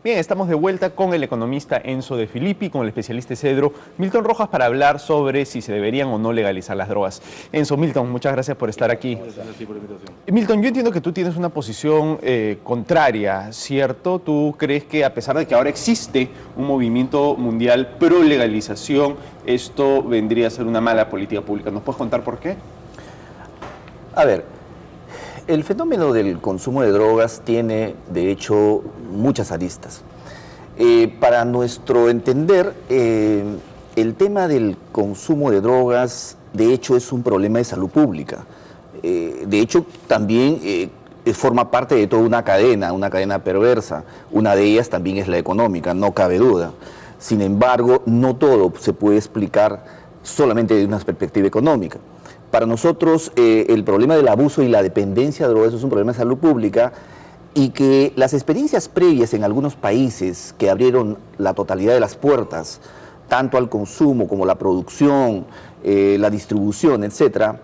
Bien, estamos de vuelta con el economista Enzo De Filippi, con el especialista cedro Milton Rojas para hablar sobre si se deberían o no legalizar las drogas. Enzo, Milton, muchas gracias por estar aquí. Gracias a ti por la invitación. Milton, yo entiendo que tú tienes una posición contraria, ¿cierto? ¿Tú crees que a pesar de que ahora existe un movimiento mundial pro legalización, esto vendría a ser una mala política pública? ¿Nos puedes contar por qué? A ver, el fenómeno del consumo de drogas tiene, de hecho, muchas aristas. Para nuestro entender, el tema del consumo de drogas, de hecho, es un problema de salud pública. De hecho, también forma parte de toda una cadena perversa. Una de ellas también es la económica, no cabe duda. Sin embargo, no todo se puede explicar solamente desde una perspectiva económica. Para nosotros, el problema del abuso y la dependencia de drogas es un problema de salud pública, y que las experiencias previas en algunos países que abrieron la totalidad de las puertas, tanto al consumo como la producción, la distribución, etcétera,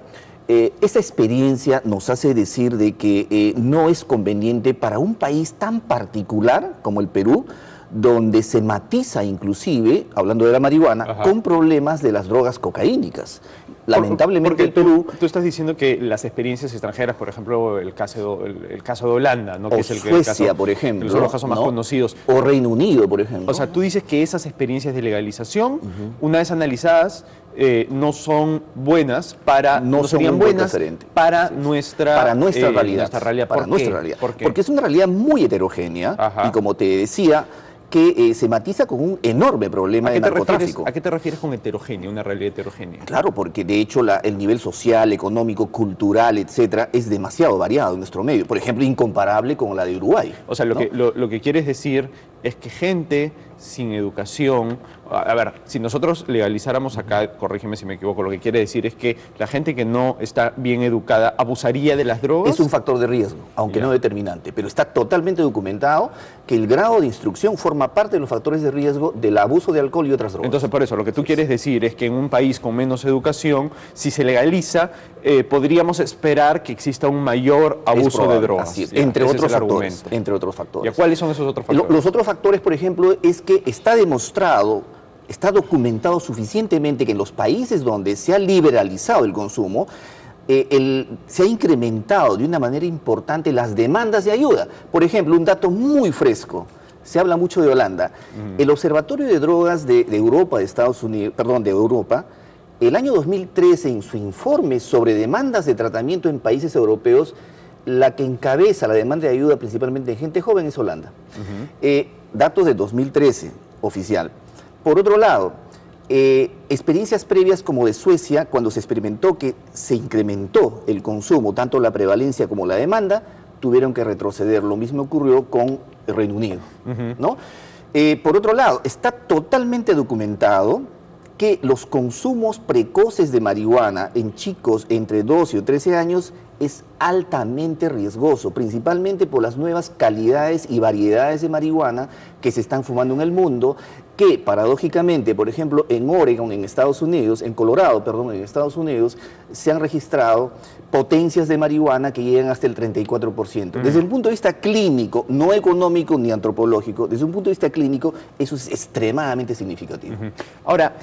esa experiencia nos hace decir de que no es conveniente para un país tan particular como el Perú, donde se matiza inclusive, hablando de la marihuana, con problemas de las drogas cocaínicas. Lamentablemente el Perú... Tú estás diciendo que las experiencias extranjeras, por ejemplo, el caso de Holanda, ¿no? O Suecia, por ejemplo. Son los casos más conocidos. O Reino Unido, por ejemplo. O sea, tú dices que esas experiencias de legalización, una vez analizadas, no son buenas para... No serían buenas para nuestra realidad. ¿Por qué? Porque es una realidad muy heterogénea y, como te decía, que se matiza con un enorme problema de narcotráfico. ¿A qué te refieres con heterogénea, una realidad heterogénea? Claro, porque de hecho el nivel social, económico, cultural, etcétera, es demasiado variado en nuestro medio. Por ejemplo, incomparable con la de Uruguay. O sea, lo que quieres decir es que gente sin educación... A ver, si nosotros legalizáramos acá, corrígeme si me equivoco, lo que quiere decir es que la gente que no está bien educada abusaría de las drogas. Es un factor de riesgo, aunque no determinante, pero está totalmente documentado que el grado de instrucción forma parte de los factores de riesgo del abuso de alcohol y otras drogas. Entonces, por eso, lo que tú quieres decir es que en un país con menos educación, si se legaliza, podríamos esperar que exista un mayor abuso de drogas. Así es, entre otros factores. ¿Y cuáles son esos otros factores? Los otros factores, por ejemplo, es que está demostrado, está documentado suficientemente que en los países donde se ha liberalizado el consumo, se ha incrementado de una manera importante las demandas de ayuda. Por ejemplo, un dato muy fresco, se habla mucho de Holanda. El Observatorio de Drogas de Europa, de Europa, el año 2013, en su informe sobre demandas de tratamiento en países europeos, la que encabeza la demanda de ayuda principalmente de gente joven es Holanda. Datos de 2013, oficial. Por otro lado, experiencias previas como de Suecia, cuando se experimentó que se incrementó el consumo, tanto la prevalencia como la demanda, tuvieron que retroceder. Lo mismo ocurrió con el Reino Unido, ¿no? Por otro lado, está totalmente documentado que los consumos precoces de marihuana en chicos entre 12 o 13 años es altamente riesgoso, principalmente por las nuevas calidades y variedades de marihuana que se están fumando en el mundo, que paradójicamente, por ejemplo, en Oregon, en Estados Unidos, en Colorado, perdón, en Estados Unidos, se han registrado potencias de marihuana que llegan hasta el 34%. Desde un punto de vista clínico, no económico ni antropológico, desde un punto de vista clínico, eso es extremadamente significativo. Ahora,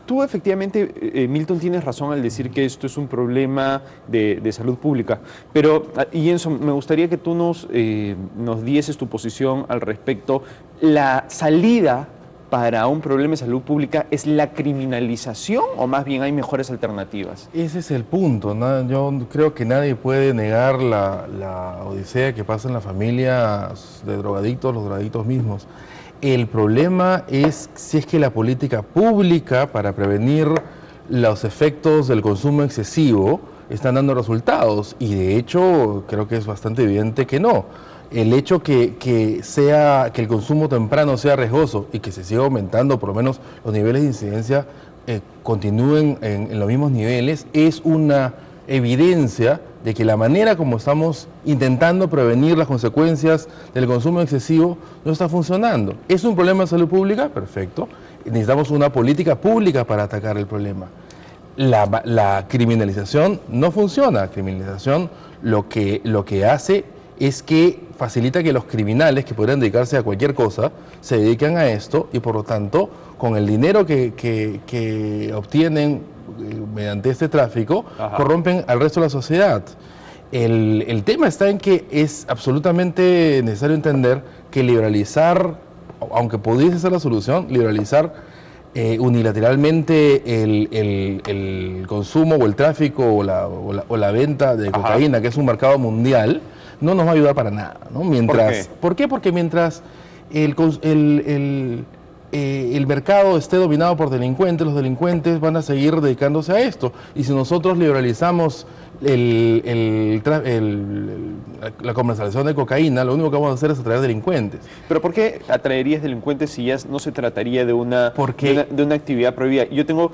tú efectivamente, Milton, tienes razón al decir que esto es un problema de salud pública, pero, y Enzo, me gustaría que tú nos dieses tu posición al respecto. ¿La salida para un problema de salud pública es la criminalización o más bien hay mejores alternativas? Ese es el punto, ¿no? Yo creo que nadie puede negar la odisea que pasa en las familias de drogadictos, los drogadictos mismos. El problema es si es que la política pública para prevenir los efectos del consumo excesivo están dando resultados, y de hecho creo que es bastante evidente que no. El hecho que el consumo temprano sea riesgoso y que se siga aumentando, por lo menos los niveles de incidencia continúen en los mismos niveles, es una evidencia de que la manera como estamos intentando prevenir las consecuencias del consumo excesivo no está funcionando. ¿Es un problema de salud pública? Perfecto. Necesitamos una política pública para atacar el problema. La criminalización no funciona. La criminalización lo que hace es que facilita que los criminales que podrían dedicarse a cualquier cosa se dediquen a esto y por lo tanto con el dinero que obtienen mediante este tráfico corrompen al resto de la sociedad. El tema está en que es absolutamente necesario entender que liberalizar, aunque pudiese ser la solución, liberalizar unilateralmente el consumo o el tráfico o la venta de cocaína, que es un mercado mundial, no nos va a ayudar para nada, ¿no? Mientras, ¿Por qué? Porque mientras el mercado esté dominado por delincuentes, los delincuentes van a seguir dedicándose a esto. Y si nosotros liberalizamos la comercialización de cocaína, lo único que vamos a hacer es atraer delincuentes. ¿Pero por qué atraerías delincuentes si ya no se trataría de una actividad prohibida? Yo tengo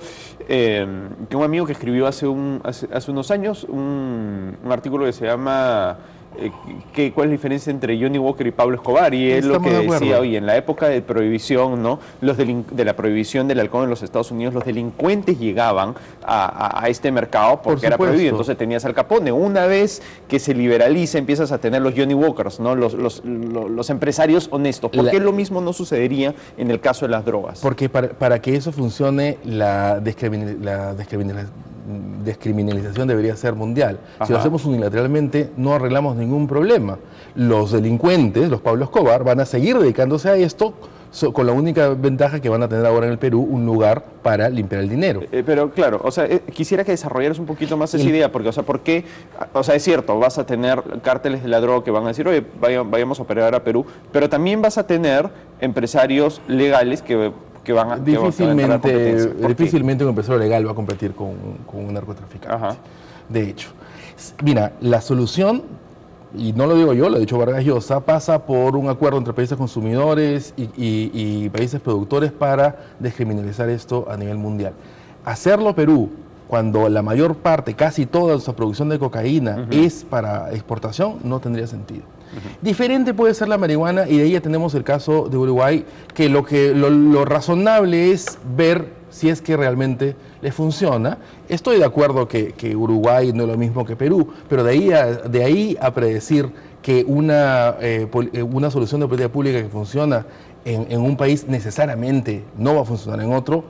un amigo que escribió hace unos años un artículo que se llama ¿cuál es la diferencia entre Johnny Walker y Pablo Escobar? Y él lo que decía, oye, en la época de prohibición, ¿no? De la prohibición del alcohol en los Estados Unidos, los delincuentes llegaban a este mercado porque era prohibido. Entonces tenías Al Capone. Una vez que se liberaliza, empiezas a tener los Johnny Walkers, ¿no? Los empresarios honestos. ¿Por qué lo mismo no sucedería en el caso de las drogas? Porque para que eso funcione, la descriminalización debería ser mundial. Si lo hacemos unilateralmente, no arreglamos ningún problema. Los delincuentes, los Pablo Escobar, van a seguir dedicándose a esto con la única ventaja que van a tener ahora en el Perú un lugar para limpiar el dinero. Pero claro, o sea, quisiera que desarrollaras un poquito más esa idea, porque, o sea, ¿por qué? O sea, es cierto, vas a tener cárteles de la droga que van a decir, oye, vayamos a operar a Perú, pero también vas a tener empresarios legales que van a difícilmente un empresario legal va a competir con un narcotraficante. De hecho, mira, la solución, y no lo digo yo, lo ha dicho Vargas Llosa, pasa por un acuerdo entre países consumidores y países productores para descriminalizar esto a nivel mundial. Hacerlo Perú, cuando la mayor parte, casi toda nuestra producción de cocaína es para exportación, no tendría sentido. Diferente puede ser la marihuana, y de ahí ya tenemos el caso de Uruguay, que lo razonable es ver si es que realmente le funciona. Estoy de acuerdo que Uruguay no es lo mismo que Perú, pero de ahí a predecir que una solución de política pública que funciona en un país necesariamente no va a funcionar en otro,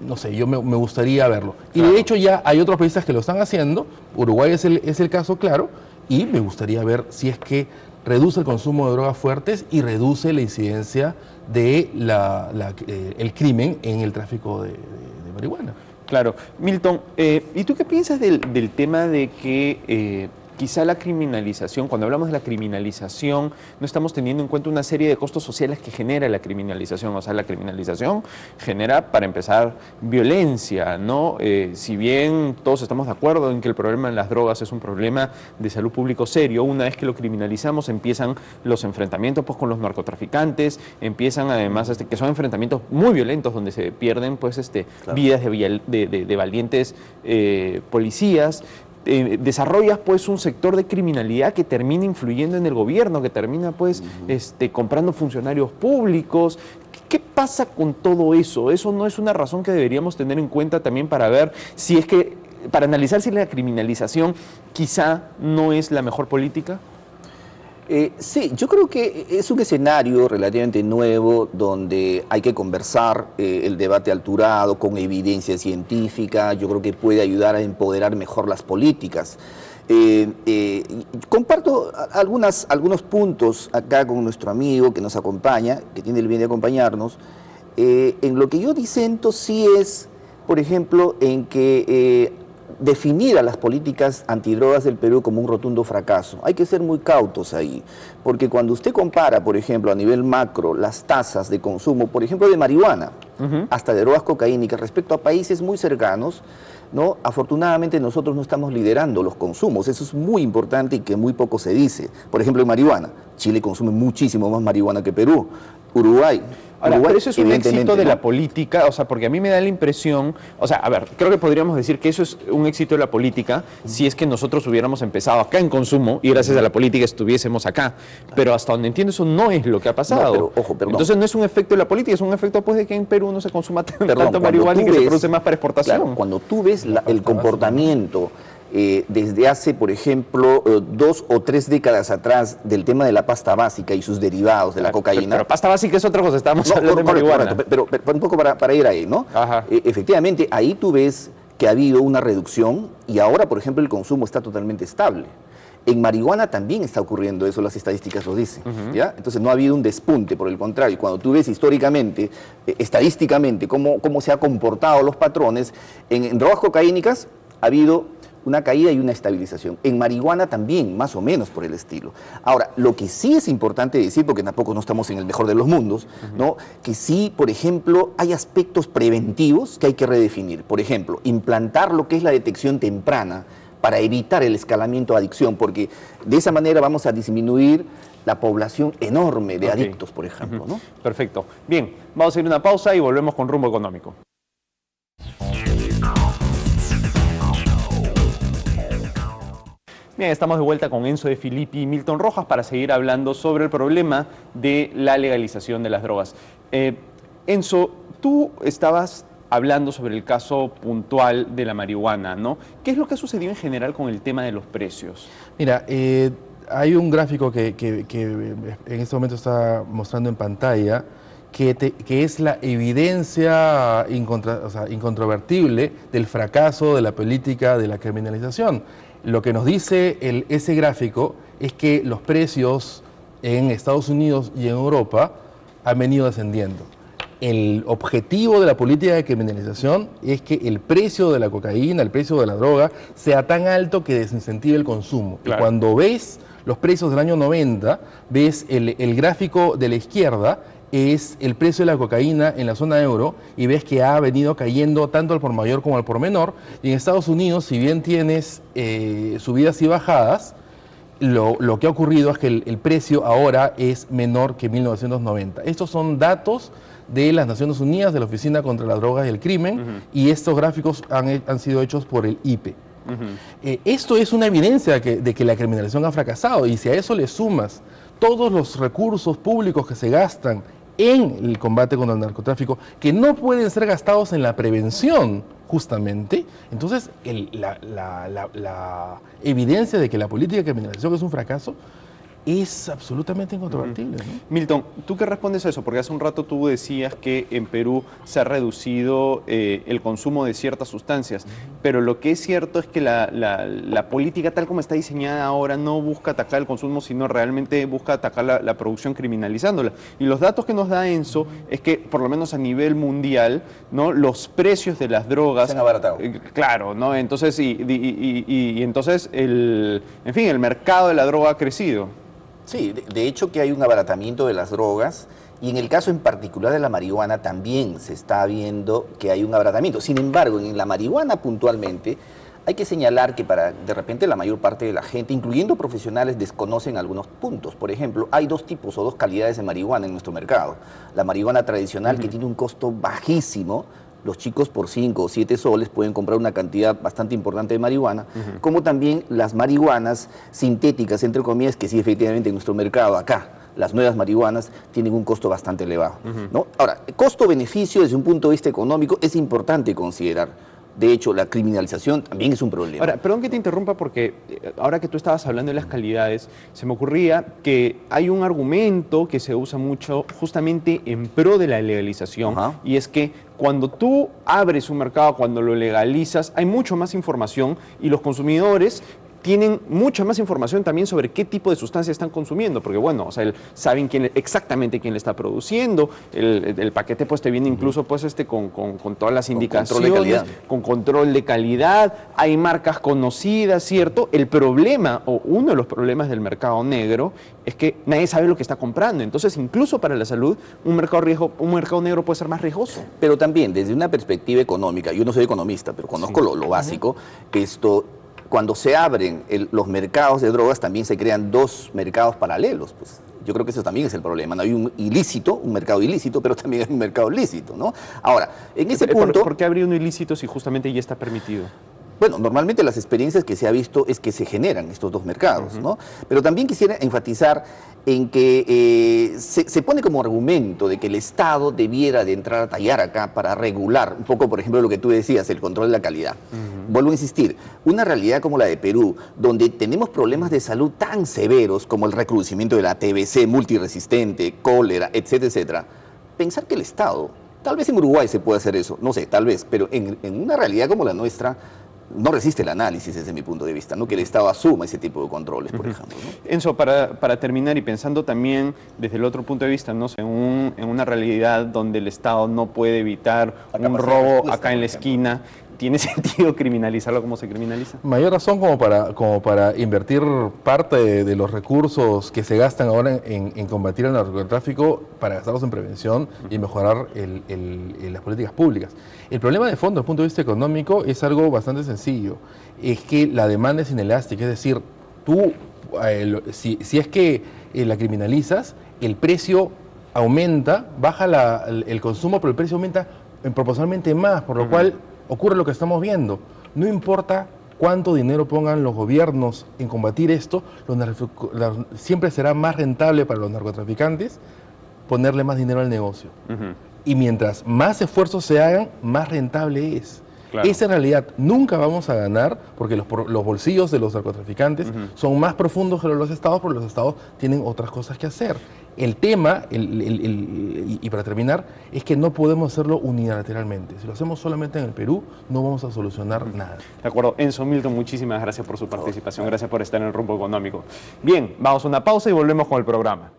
no sé, yo me gustaría verlo. Y de hecho ya hay otros países que lo están haciendo. Uruguay es el caso claro, y me gustaría ver si es que reduce el consumo de drogas fuertes y reduce la incidencia de el crimen en el tráfico de marihuana. Claro. Milton, ¿y tú qué piensas del tema de que quizá la criminalización, cuando hablamos de la criminalización, no estamos teniendo en cuenta una serie de costos sociales que genera la criminalización? O sea, la criminalización genera, para empezar, violencia, ¿no? Si bien todos estamos de acuerdo en que el problema de las drogas es un problema de salud público serio, una vez que lo criminalizamos empiezan los enfrentamientos pues, con los narcotraficantes, empiezan además, que son enfrentamientos muy violentos donde se pierden pues, vidas de valientes policías. Desarrollas pues un sector de criminalidad que termina influyendo en el gobierno, que termina pues comprando funcionarios públicos. ¿Qué pasa con todo eso? ¿Eso no es una razón que deberíamos tener en cuenta también para ver si es que, para analizar si la criminalización quizá no es la mejor política? Sí, yo creo que es un escenario relativamente nuevo donde hay que conversar, el debate alturado, con evidencia científica. Yo creo que puede ayudar a empoderar mejor las políticas. Comparto algunos puntos acá con nuestro amigo que nos acompaña, que tiene el bien de acompañarnos. En lo que yo disento sí es, por ejemplo, en que definir a las políticas antidrogas del Perú como un rotundo fracaso. Hay que ser muy cautos ahí, porque cuando usted compara, por ejemplo, a nivel macro, las tasas de consumo, por ejemplo, de marihuana, hasta de drogas cocaínicas, respecto a países muy cercanos, ¿no? Afortunadamente nosotros no estamos liderando los consumos, eso es muy importante y que muy poco se dice. Por ejemplo, en marihuana, Chile consume muchísimo más marihuana que Perú, Uruguay. Ahora, pero eso es un éxito de la política, o sea, porque a mí me da la impresión, o sea, a ver, creo que podríamos decir que eso es un éxito de la política si es que nosotros hubiéramos empezado acá en consumo y gracias a la política estuviésemos acá, pero hasta donde entiendo eso no es lo que ha pasado. No, pero, ojo, perdón. Entonces no es un efecto de la política, es un efecto pues de que en Perú no se consuma tanto marihuana y que se produce más para exportación. Claro, cuando tú ves el comportamiento desde hace, por ejemplo, 2 o 3 décadas atrás del tema de la pasta básica y sus derivados de la cocaína. Pero pasta básica es otra cosa, estamos hablando de marihuana. Correcto, pero un poco para ir ahí, ¿no? Efectivamente, ahí tú ves que ha habido una reducción y ahora, por ejemplo, el consumo está totalmente estable. En marihuana también está ocurriendo eso, las estadísticas lo dicen, ¿ya? Entonces no ha habido un despunte, por el contrario, cuando tú ves históricamente, estadísticamente, cómo se han comportado los patrones, en drogas cocaínicas ha habido una caída y una estabilización. En marihuana también, más o menos por el estilo. Ahora, lo que sí es importante decir, porque tampoco no estamos en el mejor de los mundos, ¿no? Que sí, por ejemplo, hay aspectos preventivos que hay que redefinir. Por ejemplo, implantar lo que es la detección temprana para evitar el escalamiento de adicción, porque de esa manera vamos a disminuir la población enorme de adictos, por ejemplo, ¿no? Perfecto. Bien, vamos a ir a una pausa y volvemos con Rumbo Económico. Bien, estamos de vuelta con Enzo de Filippi y Milton Rojas para seguir hablando sobre el problema de la legalización de las drogas. Enzo, tú estabas hablando sobre el caso puntual de la marihuana, ¿no? ¿Qué es lo que ha sucedido en general con el tema de los precios? Mira, hay un gráfico que en este momento está mostrando en pantalla que es la evidencia incontrovertible del fracaso de la política de la criminalización. Lo que nos dice ese gráfico es que los precios en Estados Unidos y en Europa han venido descendiendo. El objetivo de la política de criminalización es que el precio de la cocaína, el precio de la droga, sea tan alto que desincentive el consumo. Claro. Y cuando ves los precios del año 90, ves el gráfico de la izquierda, es el precio de la cocaína en la zona euro, y ves que ha venido cayendo tanto al por mayor como al por menor. Y en Estados Unidos, si bien tienes subidas y bajadas, lo que ha ocurrido es que el precio ahora es menor que 1990. Estos son datos de las Naciones Unidas, de la Oficina contra las Drogas y el Crimen, y estos gráficos han sido hechos por el IPE. Esto es una evidencia de que la criminalización ha fracasado, y si a eso le sumas todos los recursos públicos que se gastan en el combate contra el narcotráfico, que no pueden ser gastados en la prevención, justamente, entonces la evidencia de que la política de criminalización es un fracaso es absolutamente incontrovertible, ¿no? Milton, ¿tú qué respondes a eso? Porque hace un rato tú decías que en Perú se ha reducido el consumo de ciertas sustancias, pero lo que es cierto es que la política tal como está diseñada ahora no busca atacar el consumo, sino realmente busca atacar la producción criminalizándola. Y los datos que nos da Enzo es que, por lo menos a nivel mundial, ¿no?, los precios de las drogas se han abaratado. Claro, ¿no? Entonces, entonces el mercado de la droga ha crecido. Sí, de hecho que hay un abaratamiento de las drogas, y en el caso en particular de la marihuana también se está viendo que hay un abaratamiento. Sin embargo, en la marihuana puntualmente hay que señalar que de repente la mayor parte de la gente, incluyendo profesionales, desconocen algunos puntos. Por ejemplo, hay 2 tipos o 2 calidades de marihuana en nuestro mercado. La marihuana tradicional, que tiene un costo bajísimo. Los chicos por 5 o 7 soles pueden comprar una cantidad bastante importante de marihuana, como también las marihuanas sintéticas, entre comillas, que sí, efectivamente en nuestro mercado acá, las nuevas marihuanas tienen un costo bastante elevado, ¿no? Ahora, costo-beneficio desde un punto de vista económico es importante considerar. De hecho, la criminalización también es un problema. Ahora, perdón que te interrumpa, porque ahora que tú estabas hablando de las calidades, se me ocurría que hay un argumento que se usa mucho justamente en pro de la legalización, y es que cuando tú abres un mercado, cuando lo legalizas, hay mucho más información y los consumidores tienen mucha más información también sobre qué tipo de sustancia están consumiendo, porque bueno, o sea, saben exactamente quién le está produciendo, el paquete pues te viene incluso pues con todas las indicaciones, con control de calidad, hay marcas conocidas, ¿cierto? El problema, o uno de los problemas del mercado negro, es que nadie sabe lo que está comprando, entonces incluso para la salud un mercado negro puede ser más riesgoso. Pero también desde una perspectiva económica, yo no soy economista, pero conozco lo básico, cuando se abren los mercados de drogas también se crean 2 mercados paralelos, pues. Yo creo que eso también es el problema, ¿no? Hay un mercado ilícito, pero también hay un mercado lícito, ¿no? Ahora, en ese punto... ¿Por qué habría uno ilícito si justamente ya está permitido? Bueno, normalmente las experiencias que se ha visto es que se generan estos dos mercados, ¿no? Pero también quisiera enfatizar en que se pone como argumento de que el Estado debiera de entrar a tallar acá para regular un poco, por ejemplo, lo que tú decías, el control de la calidad. Vuelvo a insistir, una realidad como la de Perú, donde tenemos problemas de salud tan severos como el recrudecimiento de la TBC multiresistente, cólera, etcétera, etcétera, pensar que el Estado, tal vez en Uruguay se puede hacer eso, no sé, tal vez, pero en una realidad como la nuestra, no resiste el análisis desde mi punto de vista, ¿no? Que el Estado asuma ese tipo de controles, por ejemplo, ¿no? Enzo, para terminar y pensando también desde el otro punto de vista, ¿no? En una realidad donde el Estado no puede evitar un robo acá en la esquina, ¿tiene sentido criminalizarlo como se criminaliza? Mayor razón como para invertir parte de los recursos que se gastan ahora en combatir el narcotráfico para gastarlos en prevención y mejorar las políticas públicas. El problema de fondo, desde el punto de vista económico, es algo bastante sencillo. Es que la demanda es inelástica, es decir, tú, si es que la criminalizas, el precio aumenta, baja el consumo, pero el precio aumenta proporcionalmente más, por lo cual ocurre lo que estamos viendo. No importa cuánto dinero pongan los gobiernos en combatir esto, siempre será más rentable para los narcotraficantes ponerle más dinero al negocio. Y mientras más esfuerzos se hagan, más rentable es. Claro. Esa realidad nunca vamos a ganar porque los bolsillos de los narcotraficantes son más profundos que los estados, porque los estados tienen otras cosas que hacer. El tema, y para terminar, es que no podemos hacerlo unilateralmente. Si lo hacemos solamente en el Perú, no vamos a solucionar nada. De acuerdo. Enzo, Milton, muchísimas gracias por su participación. Gracias por estar en el Rumbo Económico. Bien, vamos a una pausa y volvemos con el programa.